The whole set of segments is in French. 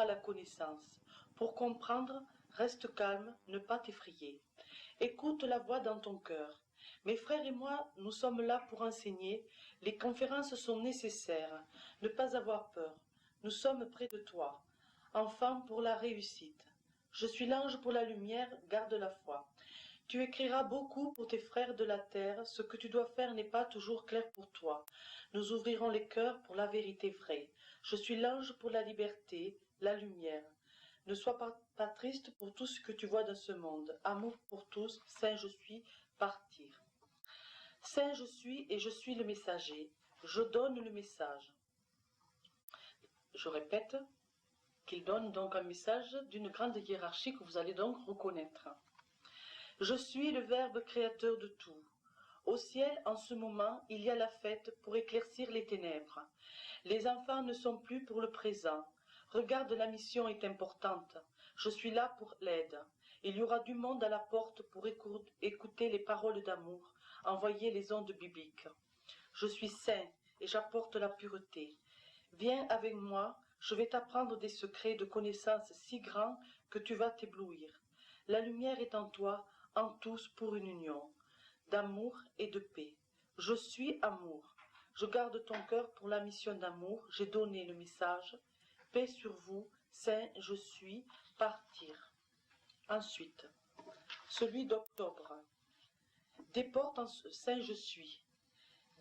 t'apportera la connaissance. Pour comprendre, reste calme, ne pas t'effrayer. Écoute la voix dans ton cœur. Mes frères et moi, nous sommes là pour enseigner. Les conférences sont nécessaires. Ne pas avoir peur. Nous sommes près de toi. Enfant pour la réussite. Je suis l'ange pour la lumière, garde la foi. Tu écriras beaucoup pour tes frères de la terre, ce que tu dois faire n'est pas toujours clair pour toi. Nous ouvrirons les cœurs pour la vérité vraie. Je suis l'ange pour la liberté, la lumière. Ne sois pas triste pour tout ce que tu vois dans ce monde. Amour pour tous, saint je suis, partir. Saint je suis et je suis le messager. Je donne le message. Je répète qu'il donne donc un message d'une grande hiérarchie que vous allez donc reconnaître. Je suis le Verbe créateur de tout. Au ciel, en ce moment, il y a la fête pour éclaircir les ténèbres. Les enfants ne sont plus pour le présent. Regarde, la mission est importante. Je suis là pour l'aide. Il y aura du monde à la porte pour écouter les paroles d'amour, envoyer les ondes bibliques. Je suis saint et j'apporte la pureté. Viens avec moi, je vais t'apprendre des secrets de connaissances si grands que tu vas t'éblouir. La lumière est en toi, en tous pour une union, d'amour et de paix. Je suis amour. Je garde ton cœur pour la mission d'amour. J'ai donné le message. Paix sur vous, saint je suis, partir. Ensuite, celui d'octobre. Des portes en saint je suis.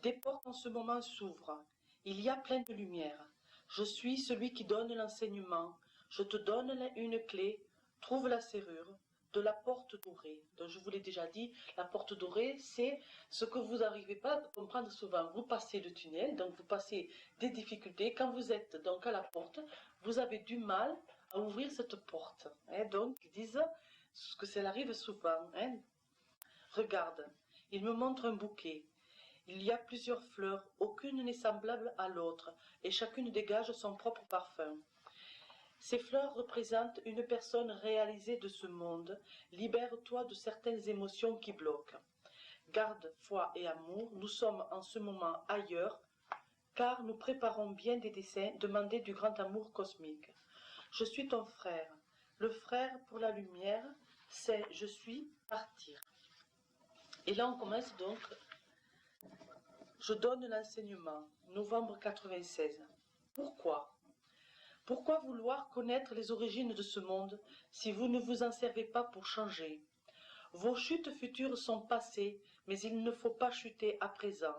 Des portes en ce moment s'ouvrent. Il y a plein de lumière. Je suis celui qui donne l'enseignement. Je te donne une clé. Trouve la serrure de la porte dorée. Donc je vous l'ai déjà dit, la porte dorée, c'est ce que vous n'arrivez pas à comprendre souvent. Vous passez le tunnel, donc vous passez des difficultés. Quand vous êtes donc à la porte, vous avez du mal à ouvrir cette porte. Donc ils disent que ça arrive souvent. Regarde, il me montre un bouquet. Il y a plusieurs fleurs, aucune n'est semblable à l'autre, et chacune dégage son propre parfum. Ces fleurs représentent une personne réalisée de ce monde. Libère-toi de certaines émotions qui bloquent. Garde, foi et amour, nous sommes en ce moment ailleurs, car nous préparons bien des dessins demandés du grand amour cosmique. Je suis ton frère, le frère pour la lumière, c'est je suis partir. Et là on commence donc, je donne l'enseignement, novembre 96. Pourquoi ? Pourquoi vouloir connaître les origines de ce monde si vous ne vous en servez pas pour changer? Vos chutes futures sont passées, mais il ne faut pas chuter à présent.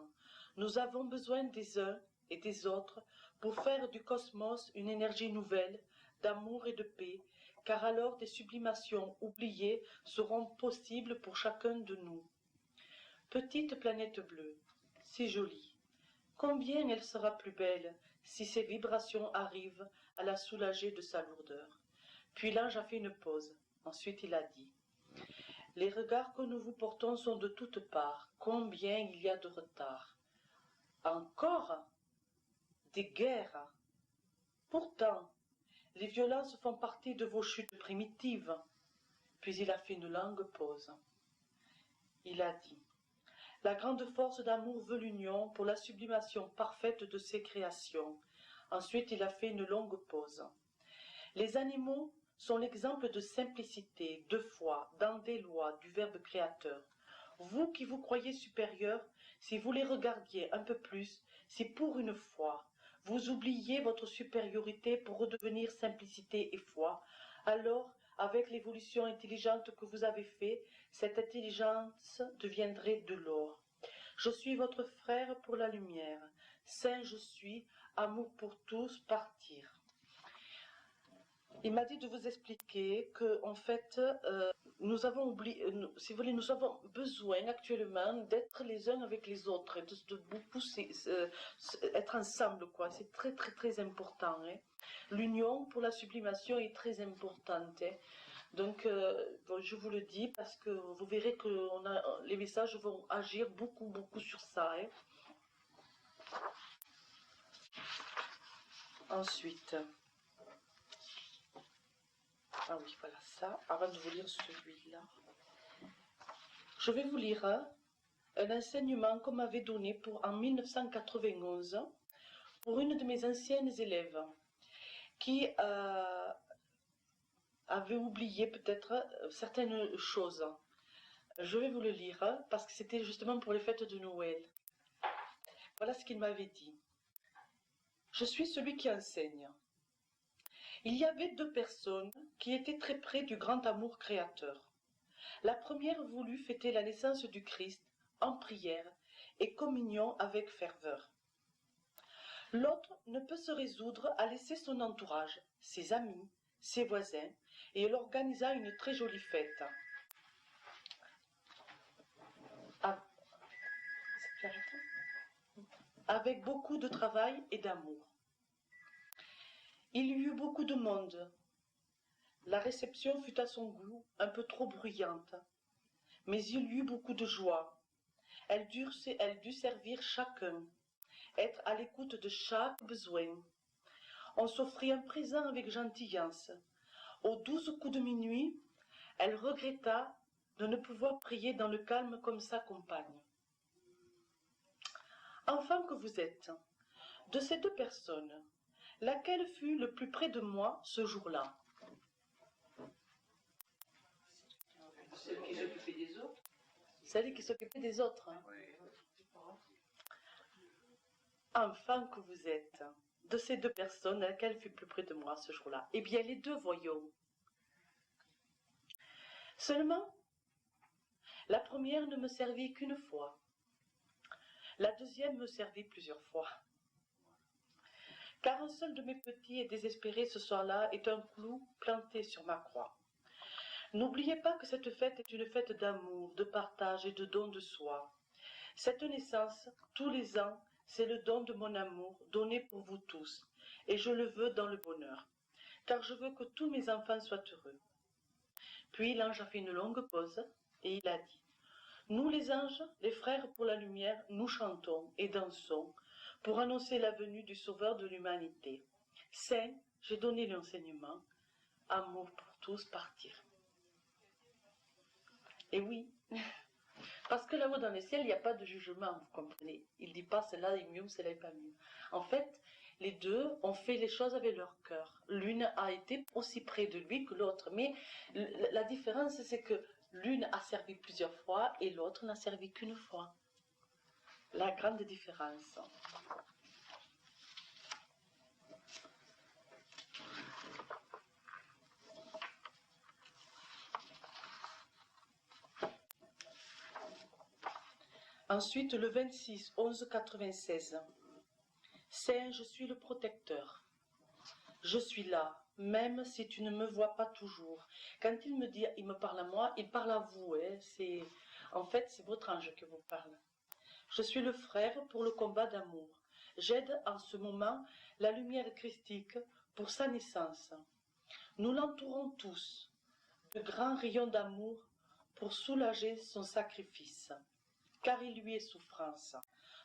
Nous avons besoin des uns et des autres pour faire du cosmos une énergie nouvelle, d'amour et de paix, car alors des sublimations oubliées seront possibles pour chacun de nous. Petite planète bleue, si jolie. Combien elle sera plus belle si ces vibrations arrivent à la soulager de sa lourdeur. Puis l'ange a fait une pause. Ensuite il a dit « Les regards que nous vous portons sont de toutes parts. Combien il y a de retard. Encore des guerres. Pourtant, les violences font partie de vos chutes primitives. » Puis il a fait une longue pause. Il a dit la grande force d'amour veut l'union pour la sublimation parfaite de ses créations. Ensuite, il a fait une longue pause. Les animaux sont l'exemple de simplicité, de foi, dans des lois du Verbe créateur. Vous qui vous croyez supérieur, si vous les regardiez un peu plus, si pour une fois vous oubliez votre supériorité pour redevenir simplicité et foi, alors, avec l'évolution intelligente que vous avez fait, cette intelligence deviendrait de l'or. Je suis votre frère pour la lumière. Saint je suis, amour pour tous, partir. Il m'a dit de vous expliquer que, en fait, nous avons oublié, si vous voulez, nous avons besoin actuellement d'être les uns avec les autres, de beaucoup être ensemble, quoi. C'est très, très, très important. L'union pour la sublimation est très importante. Donc, je vous le dis parce que vous verrez que les messages vont agir beaucoup, beaucoup sur ça. Ensuite, ah oui, voilà ça. Avant de vous lire celui-là, je vais vous lire un enseignement qu'on m'avait donné en 1991 pour une de mes anciennes élèves qui avait oublié peut-être certaines choses. Je vais vous le lire parce que c'était justement pour les fêtes de Noël. Voilà ce qu'il m'avait dit. Je suis celui qui enseigne. Il y avait deux personnes qui étaient très près du grand amour créateur. La première voulut fêter la naissance du Christ en prière et communion avec ferveur. L'autre ne peut se résoudre à laisser son entourage, ses amis, ses voisins, et elle organisa une très jolie fête. Avec beaucoup de travail et d'amour. Il y eut beaucoup de monde. La réception fut à son goût un peu trop bruyante, mais il y eut beaucoup de joie. Elle dut servir chacun, être à l'écoute de chaque besoin. On s'offrit un présent avec gentillesse. Aux 12 coups de minuit, elle regretta de ne pouvoir prier dans le calme comme sa compagne. Enfant que vous êtes, de ces deux personnes, laquelle fut le plus près de moi ce jour-là? Celle qui s'occupait des autres. Celle qui s'occupait des autres. Oui. Enfant que vous êtes, de ces deux personnes, laquelle fut plus près de moi ce jour-là? Eh bien, les deux, voyons. Seulement, la première ne me servit qu'une fois. La deuxième me servit plusieurs fois. Car un seul de mes petits est désespéré ce soir-là est un clou planté sur ma croix. N'oubliez pas que cette fête est une fête d'amour, de partage et de don de soi. Cette naissance, tous les ans, c'est le don de mon amour donné pour vous tous, et je le veux dans le bonheur, car je veux que tous mes enfants soient heureux. Puis l'ange a fait une longue pause, et il a dit, « Nous les anges, les frères pour la lumière, nous chantons et dansons pour annoncer la venue du Sauveur de l'humanité. Saint, j'ai donné l'enseignement, amour pour tous, partir. » Et oui, parce que là-haut dans le ciel, il n'y a pas de jugement, vous comprenez. Il ne dit pas cela est mieux, cela n'est pas mieux. En fait, les deux ont fait les choses avec leur cœur. L'une a été aussi près de lui que l'autre. Mais la différence, c'est que l'une a servi plusieurs fois et l'autre n'a servi qu'une fois. La grande différence. Ensuite, le 26, 11, 96. Saint, je suis le protecteur. Je suis là, même si tu ne me vois pas toujours. Quand il me dit, il me parle à moi, il parle à vous. En fait, c'est votre ange qui vous parle. Je suis le frère pour le combat d'amour. J'aide en ce moment la lumière christique pour sa naissance. Nous l'entourons tous de grands rayons d'amour pour soulager son sacrifice, car il lui est souffrance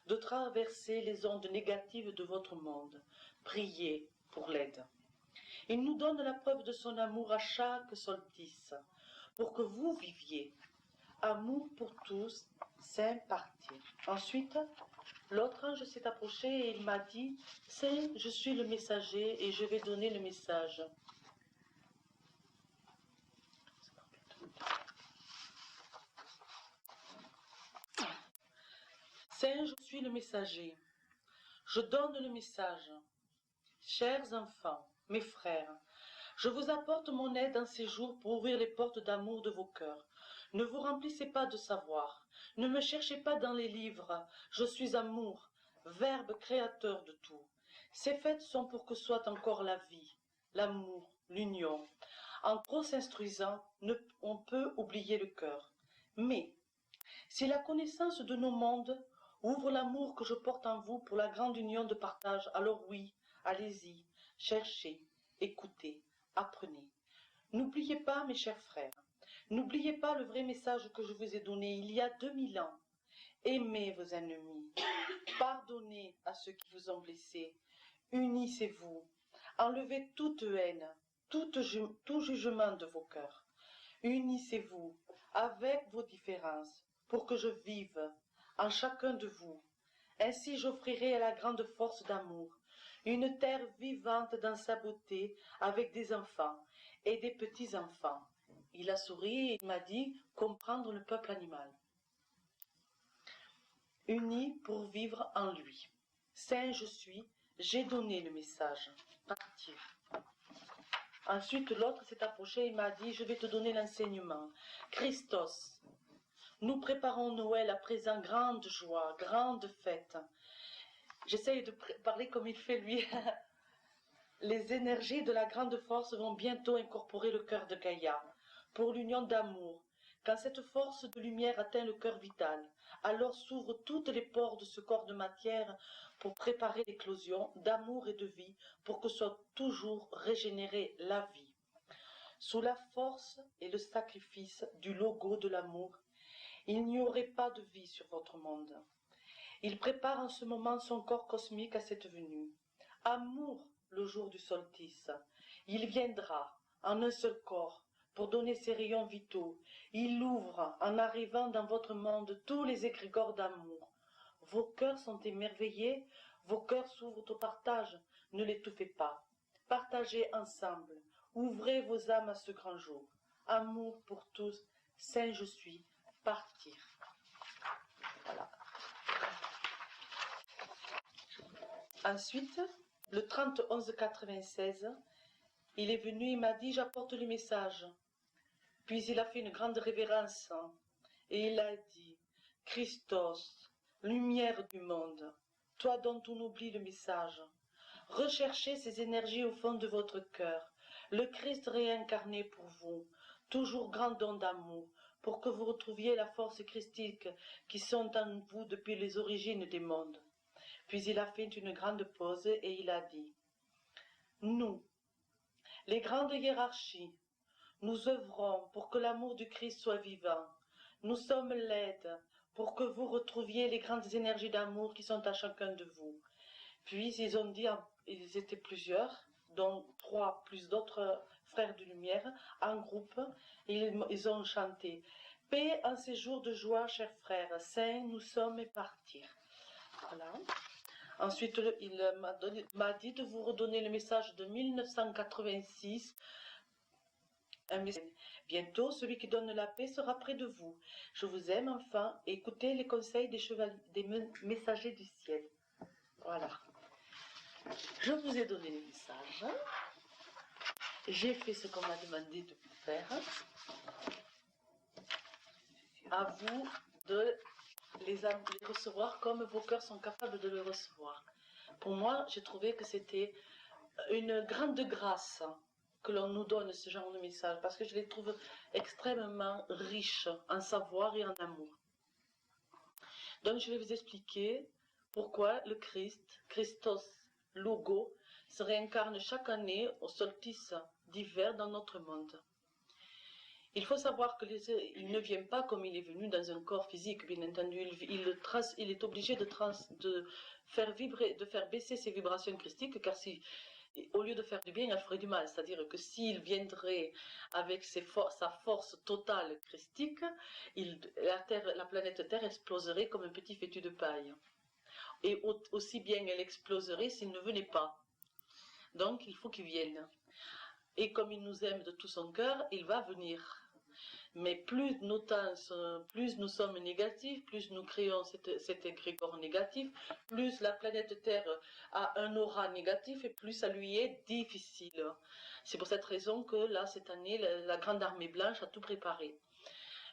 de traverser les ondes négatives de votre monde. Priez pour l'aide. Il nous donne la preuve de son amour à chaque solstice, pour que vous viviez. Amour pour tous, saint parti. Ensuite, l'autre ange s'est approché et il m'a dit, « Saint, je suis le messager et je vais donner le message. » Saint, je suis le messager. Je donne le message. Chers enfants, mes frères, je vous apporte mon aide en ces jours pour ouvrir les portes d'amour de vos cœurs. Ne vous remplissez pas de savoir. Ne me cherchez pas dans les livres. Je suis amour, verbe créateur de tout. Ces fêtes sont pour que soit encore la vie, l'amour, l'union. En trop s'instruisant, on peut oublier le cœur. Mais, si la connaissance de nos mondes ouvre l'amour que je porte en vous pour la grande union de partage, alors oui, allez-y, cherchez, écoutez, apprenez. N'oubliez pas, mes chers frères, n'oubliez pas le vrai message que je vous ai donné il y a 2000 ans. Aimez vos ennemis, pardonnez à ceux qui vous ont blessés, unissez-vous, enlevez toute haine, tout jugement de vos cœurs. Unissez-vous avec vos différences pour que je vive en chacun de vous. Ainsi j'offrirai à la grande force d'amour une terre vivante dans sa beauté, avec des enfants et des petits-enfants. Il a souri et il m'a dit comprendre le peuple animal. Unis pour vivre en lui. Saint je suis, j'ai donné le message. Partir. Ensuite, l'autre s'est approché et m'a dit, je vais te donner l'enseignement. Christos, nous préparons Noël à présent, grande joie, grande fête. J'essaye de parler comme il fait lui. Les énergies de la grande force vont bientôt incorporer le cœur de Gaïa, pour l'union d'amour. Quand cette force de lumière atteint le cœur vital, alors s'ouvrent toutes les pores de ce corps de matière pour préparer l'éclosion d'amour et de vie, pour que soit toujours régénérée la vie. Sous la force et le sacrifice du logo de l'amour, il n'y aurait pas de vie sur votre monde. Il prépare en ce moment son corps cosmique à cette venue. Amour, le jour du solstice. Il viendra en un seul corps pour donner ses rayons vitaux. Il ouvre en arrivant dans votre monde tous les égrégores d'amour. Vos cœurs sont émerveillés, vos cœurs s'ouvrent au partage. Ne l'étouffez pas. Partagez ensemble. Ouvrez vos âmes à ce grand jour. Amour pour tous, Saint je suis, partir. Voilà. Ensuite, le 30-11-96, il est venu, il m'a dit, j'apporte le message. Puis il a fait une grande révérence et il a dit, Christos, lumière du monde, toi dont on oublie le message, recherchez ces énergies au fond de votre cœur, le Christ réincarné pour vous, toujours grand don d'amour, pour que vous retrouviez la force christique qui sont en vous depuis les origines des mondes. Puis il a fait une grande pause et il a dit, nous, les grandes hiérarchies, nous œuvrons pour que l'amour du Christ soit vivant. Nous sommes l'aide pour que vous retrouviez les grandes énergies d'amour qui sont à chacun de vous. Puis ils ont dit, ils étaient plusieurs, dont 3 plus d'autres frères de lumière, en groupe, et ils ont chanté « Paix en ces jours de joie, chers frères, saints, nous sommes et partir ». Voilà. Ensuite, il m'a dit de vous redonner le message de 1986. Bientôt, celui qui donne la paix sera près de vous. Je vous aime enfin, et écoutez les conseils des messagers du ciel. Voilà. Je vous ai donné les messages. J'ai fait ce qu'on m'a demandé de vous faire. À vous de les recevoir comme vos cœurs sont capables de le recevoir. Pour moi, j'ai trouvé que c'était une grande grâce que l'on nous donne ce genre de message, parce que je les trouve extrêmement riches en savoir et en amour. Donc je vais vous expliquer pourquoi le Christos Logo, se réincarne chaque année au solstice d'hiver dans notre monde. Il faut savoir qu'il ne vient pas comme il est venu dans un corps physique, bien entendu. Il est obligé de faire vibrer, de faire baisser ses vibrations christiques, car si, au lieu de faire du bien, elle ferait du mal. C'est-à-dire que s'il viendrait avec sa force totale christique, la planète Terre exploserait comme un petit fétu de paille. Et aussi bien elle exploserait s'il ne venait pas. Donc il faut qu'il vienne. Et comme il nous aime de tout son cœur, il va venir. Mais plus nous sommes négatifs, plus nous créons cet égrégore négatif, plus la planète Terre a un aura négatif et plus ça lui est difficile. C'est pour cette raison que là, cette année, la Grande Armée Blanche a tout préparé.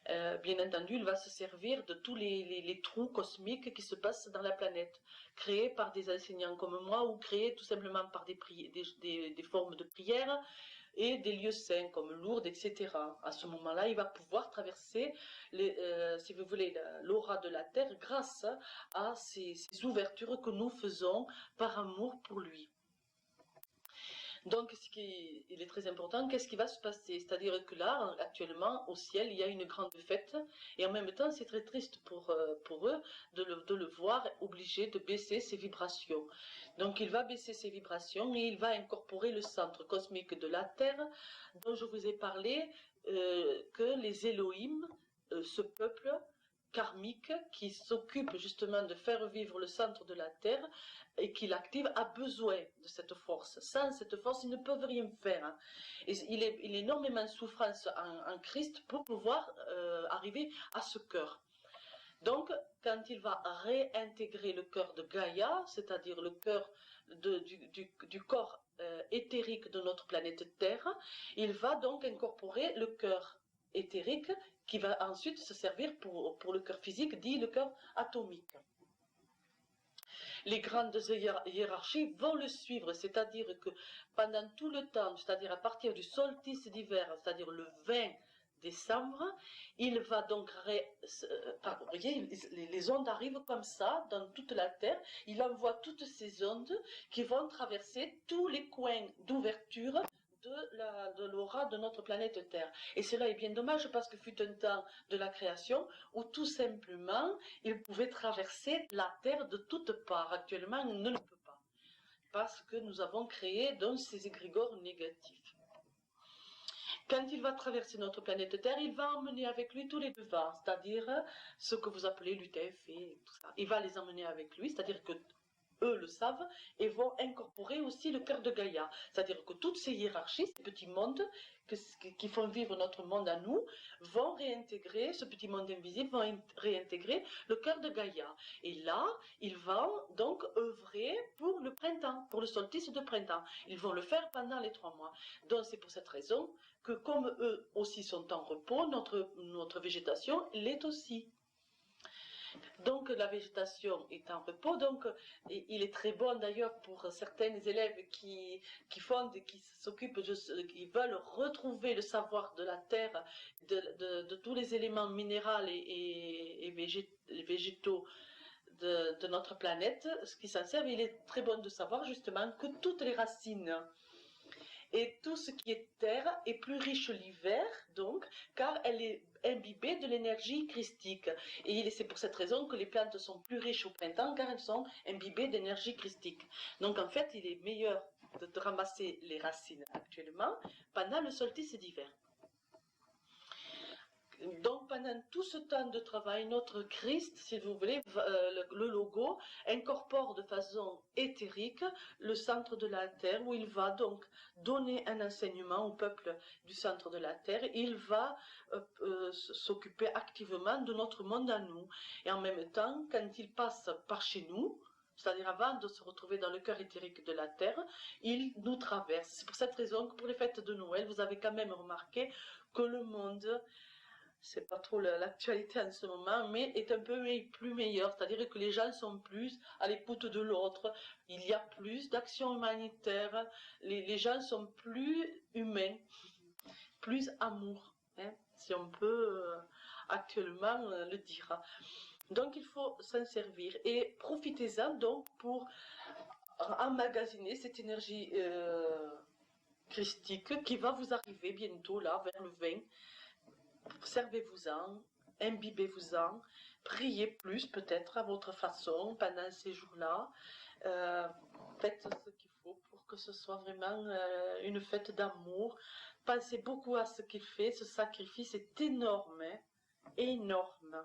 Bien entendu, il va se servir de tous les trous cosmiques qui se passent dans la planète, créés par des enseignants comme moi ou créés tout simplement par des formes de prière et des lieux saints comme Lourdes, etc. À ce moment-là, il va pouvoir traverser, si vous voulez, l'aura de la Terre grâce à ces ouvertures que nous faisons par amour pour lui. Donc, il est très important, qu'est-ce qui va se passer? C'est-à-dire que là, actuellement, au ciel, il y a une grande fête, et en même temps, c'est très triste pour eux de le voir obligé de baisser ses vibrations. Donc, il va baisser ses vibrations et il va incorporer le centre cosmique de la Terre, dont je vous ai parlé, que les Elohim, ce peuple, karmique qui s'occupe justement de faire vivre le centre de la Terre et qui l'active a besoin de cette force. Sans cette force, ils ne peuvent rien faire. Hein. Et il est énormément de souffrance en Christ pour pouvoir arriver à ce cœur. Donc, quand il va réintégrer le cœur de Gaïa, c'est-à-dire le cœur du corps éthérique de notre planète Terre, il va donc incorporer le cœur éthérique qui va ensuite se servir pour le cœur physique, dit le cœur atomique. Les grandes hiérarchies vont le suivre, c'est-à-dire que pendant tout le temps, c'est-à-dire à partir du solstice d'hiver, c'est-à-dire le 20 décembre, il va donc, vous voyez, les ondes arrivent comme ça dans toute la Terre, il envoie toutes ces ondes qui vont traverser tous les coins d'ouverture de l'aura de notre planète Terre. Et cela est bien dommage parce que fut un temps de la création où tout simplement il pouvait traverser la Terre de toutes parts. Actuellement, il ne le peut pas parce que nous avons créé donc ces égrégores négatifs. Quand il va traverser notre planète Terre, il va emmener avec lui tous les devants, c'est-à-dire ce que vous appelez l'UTF et tout ça. Il va les emmener avec lui, c'est-à-dire que eux le savent, et vont incorporer aussi le cœur de Gaïa. C'est-à-dire que toutes ces hiérarchies, ces petits mondes qui font vivre notre monde à nous, vont réintégrer, ce petit monde invisible, vont réintégrer le cœur de Gaïa. Et là, ils vont donc œuvrer pour le printemps, pour le solstice de printemps. Ils vont le faire pendant les 3 mois. Donc c'est pour cette raison que comme eux aussi sont en repos, notre végétation l'est aussi. Donc la végétation est en repos, donc il est très bon d'ailleurs pour certains élèves qui s'occupent, qui veulent retrouver le savoir de la terre, de tous les éléments minéraux et végétaux de notre planète, ce qui s'en sert. Il est très bon de savoir justement que toutes les racines et tout ce qui est terre est plus riche l'hiver, donc, car elle est imbibée de l'énergie christique. Et c'est pour cette raison que les plantes sont plus riches au printemps, car elles sont imbibées d'énergie christique. Donc, en fait, il est meilleur de ramasser les racines actuellement pendant le solstice d'hiver. Donc pendant tout ce temps de travail, notre Christ, si vous voulez, le logo, incorpore de façon éthérique le centre de la Terre, où il va donc donner un enseignement au peuple du centre de la Terre. Il va s'occuper activement de notre monde à nous. Et en même temps, quand il passe par chez nous, c'est-à-dire avant de se retrouver dans le cœur éthérique de la Terre, il nous traverse. C'est pour cette raison que pour les fêtes de Noël, vous avez quand même remarqué que le monde, c'est pas trop l'actualité en ce moment, mais est un peu plus meilleur, c'est-à-dire que les gens sont plus à l'écoute de l'autre, il y a plus d'actions humanitaires, les gens sont plus humains, plus amour, hein, si on peut actuellement le dire. Donc il faut s'en servir et profitez-en donc pour emmagasiner cette énergie christique qui va vous arriver bientôt là vers le 20. Servez-vous-en, imbibez-vous-en, priez plus peut-être à votre façon pendant ces jours-là. Faites ce qu'il faut pour que ce soit vraiment une fête d'amour. Pensez beaucoup à ce qu'il fait, ce sacrifice est énorme, hein, énorme.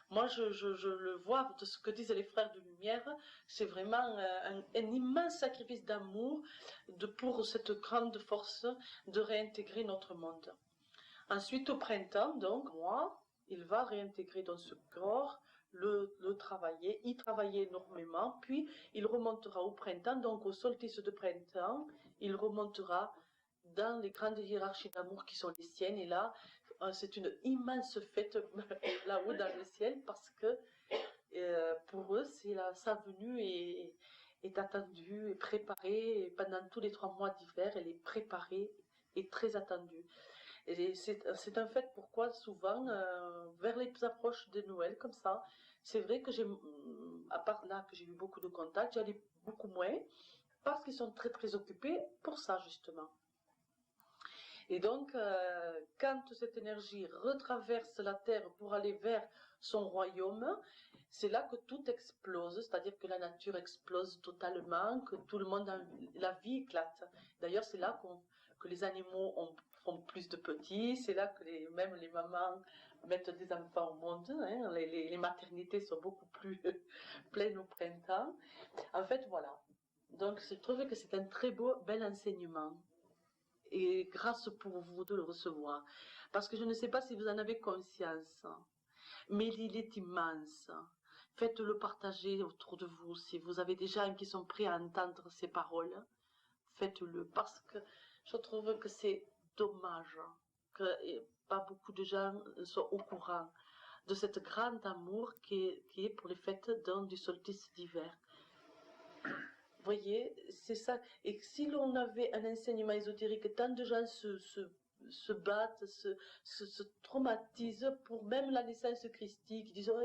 Moi, je le vois de ce que disent les frères de lumière, c'est vraiment un immense sacrifice d'amour pour cette grande force de réintégrer notre monde. Ensuite, au printemps, donc, il va réintégrer dans ce corps, le travailler, y travailler énormément, puis il remontera au printemps, donc au solstice de printemps, il remontera dans les grandes hiérarchies d'amour qui sont les siennes, et là, c'est une immense fête là-haut dans le ciel, parce que pour eux, sa venue est attendue, est préparée, et pendant tous les 3 mois d'hiver, elle est préparée et très attendue. Et c'est un fait pourquoi souvent, vers les approches de Noël, comme ça, c'est vrai que à part là que j'ai eu beaucoup de contacts, j'y allais beaucoup moins, parce qu'ils sont très très occupés pour ça justement. Et donc, quand cette énergie retraverse la Terre pour aller vers son royaume, c'est là que tout explose, c'est-à-dire que la nature explose totalement, que tout le monde, la vie éclate. D'ailleurs, c'est là que les animaux font plus de petits, c'est là que même les mamans mettent des enfants au monde, hein. Les maternités sont beaucoup plus pleines au printemps. En fait, voilà. Donc, je trouve que c'est un très bel enseignement. Et grâce pour vous de le recevoir. Parce que je ne sais pas si vous en avez conscience, mais il est immense. Faites-le partager autour de vous. Si vous avez des gens qui sont prêts à entendre ces paroles, faites-le. Parce que je trouve que c'est dommage que pas beaucoup de gens soient au courant de cette grande amour qui est pour les fêtes du solstice d'hiver. Vous voyez, c'est ça. Et si l'on avait un enseignement ésotérique, tant de gens se battent, se traumatisent pour même la naissance christique. Ils disent, oh,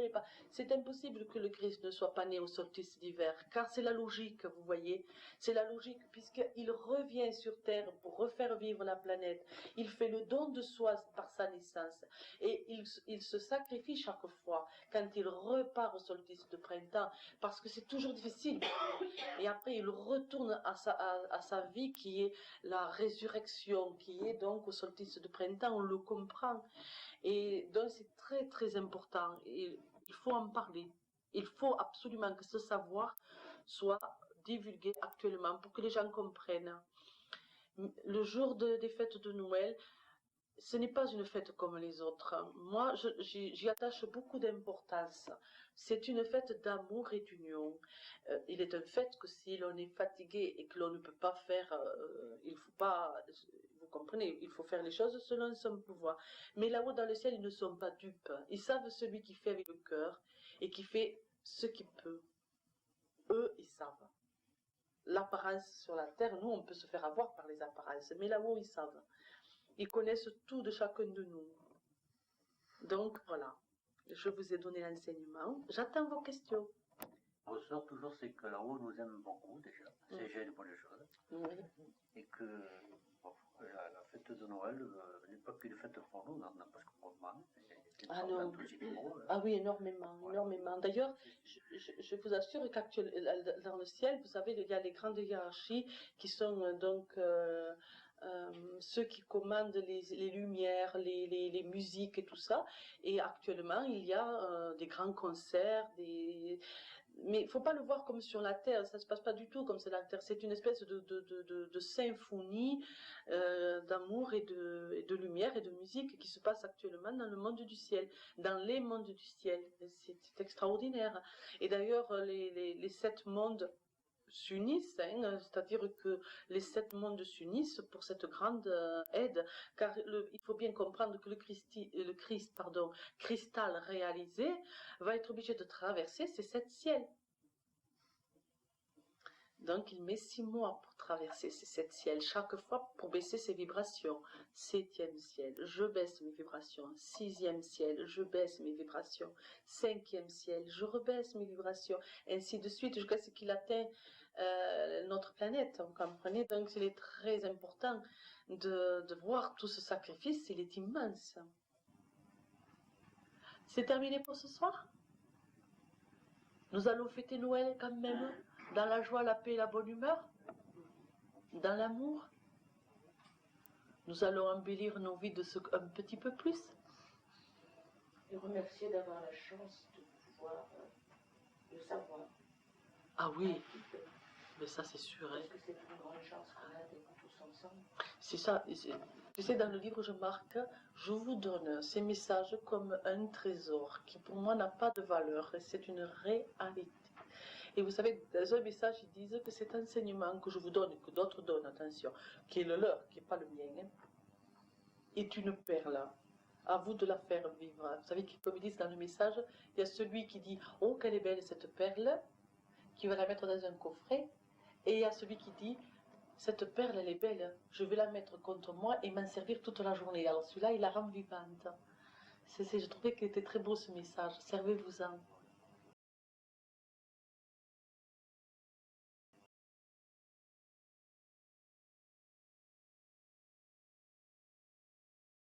c'est impossible que le Christ ne soit pas né au solstice d'hiver, car c'est la logique, vous voyez. C'est la logique, puisqu'il revient sur Terre pour refaire vivre la planète. Il fait le don de soi par sa naissance. Et il se sacrifie chaque fois quand il repart au solstice de printemps, parce que c'est toujours difficile. Et après, il retourne à sa vie qui est la résurrection, qui est donc au solstice de printemps, on le comprend. Et donc, c'est très, très important. Et il faut en parler. Il faut absolument que ce savoir soit divulgué actuellement pour que les gens comprennent. Le jour des fêtes de Noël, ce n'est pas une fête comme les autres. Moi, j'y attache beaucoup d'importance. C'est une fête d'amour et d'union. Il est un fait que si l'on est fatigué et que l'on ne peut pas faire, il faut pas, vous comprenez, il faut faire les choses selon son pouvoir. Mais là-haut dans le ciel, ils ne sont pas dupes. Ils savent celui qui fait avec le cœur et qui fait ce qu'il peut. Eux, ils savent. L'apparence sur la terre, nous, on peut se faire avoir par les apparences, mais là-haut, ils savent. Ils connaissent tout de chacun de nous. Donc, voilà. Je vous ai donné l'enseignement. J'attends vos questions. On ressort toujours, c'est que là-haut nous aime beaucoup déjà. C'est déjà une bonne chose. Oui. Et que la fête de Noël n'est pas qu'une fête pour nous, parce qu'on demande. Ah non. Ah oui, énormément, énormément. D'ailleurs, je vous assure qu'actuellement, dans le ciel, vous savez, il y a les grandes hiérarchies qui sont donc ceux qui commandent les lumières, les musiques et tout ça. Et actuellement, il y a des grands concerts, mais il ne faut pas le voir comme sur la Terre, ça ne se passe pas du tout comme c'est la Terre. C'est une espèce de symphonie d'amour et de lumière et de musique qui se passe actuellement dans le monde du ciel, dans les mondes du ciel. C'est extraordinaire. Et d'ailleurs, les 7 mondes s'unissent, hein, c'est-à-dire que les 7 mondes s'unissent pour cette grande aide, car il faut bien comprendre que le cristal réalisé va être obligé de traverser ces 7 ciels. Donc il met 6 mois pour traverser ces 7 ciels, chaque fois pour baisser ses vibrations. 7e ciel, je baisse mes vibrations. 6e ciel, je baisse mes vibrations. 5e ciel, je rebaisse mes vibrations. Ainsi de suite, jusqu'à ce qu'il atteigne notre planète, vous comprenez? Donc il est très important de voir tout ce sacrifice, il est immense. C'est terminé pour ce soir? Nous allons fêter Noël quand même, dans la joie, la paix et la bonne humeur, dans l'amour. Nous allons embellir nos vies un petit peu plus. Et remercier d'avoir la chance de pouvoir le savoir. Ah oui, mais ça c'est sûr. Parce que c'est une grande chance qu'on a d'être tous ensemble. C'est ça. Tu sais, dans le livre, je marque, je vous donne ces messages comme un trésor qui pour moi n'a pas de valeur. C'est une réalité. Et vous savez, dans un message, ils disent que cet enseignement que je vous donne et que d'autres donnent, attention, qui est le leur, qui n'est pas le mien, est une perle. À vous de la faire vivre. Vous savez, comme ils disent dans le message, il y a celui qui dit « Oh, quelle est belle cette perle !» qui va la mettre dans un coffret. Et il y a celui qui dit « Cette perle, elle est belle, je vais la mettre contre moi et m'en servir toute la journée. » Alors celui-là, il la rend vivante. Je trouvais qu'il était très beau ce message. Servez-vous-en.